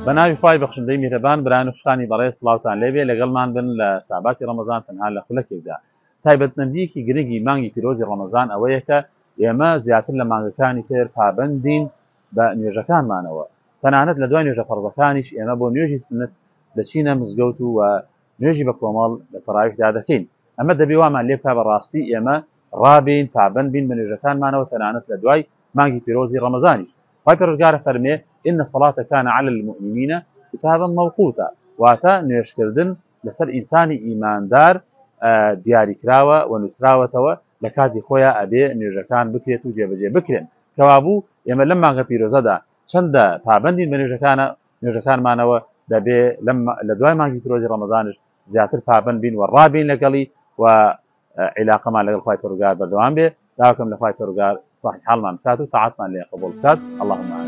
بەناوی خوای بەخشندەی میهرەبان بران و خوشخانی بەڕێز سڵاوتان لێبێ لەگەڵمان بن لە ساباتی ڕەمەزان تەنها لە خولەکێکدا. تایبەتمەندیەکی گرنگی مانگی پیرۆزی ڕەمەزان ئەوەیە کە ئێمە زیاتر لە مانگەکانی تر پابەندین بە نوێژەکانمانەوە. تەنانەت لە دوای نوێژە فەرزەکانیش ئێمە بۆ نوێژی سنت دەچینە مزگەوت و نوێژی بە کۆمەڵ لە تەراویحدا دەکەین. ئەمە دەبێ وامان لێ بکا بەڕاستی ئێمە ڕابین پابەند بین بە نوێژەکانمانەوە تەنانەت لە دوای مانگی پیرۆزی ڕەمەزانیش. خوای پەروەردگار فەرمێ إن الصلاة كان على المؤمنين كتابا موقوتا واتە نوێژکردن لەسەر ئینسانی ئیماندار دیاریکراوە و نووسراوەتەوە لە کاتی خۆیان ئەبێ نوێژەکان بکرێت و جێبەجێ بکرێن. کەوابوو ئێمە لەم مانگە پیرۆزەدا چەندە پابەندین بە نوێژەکانمانەوە دەبێ لە دوای مانگی پیرۆزی ڕەمەزانش زیاتر پابەند بین و ڕابین لەگەڵی و علاقەمان لەگەڵ خوای پەروەردگار بەردەوام بێ. داواکەم لە خوای پەروەردگار ئیسلاحی حاڵمان بکات و تاعاتمان لێ قبوڵ بکات. اللهم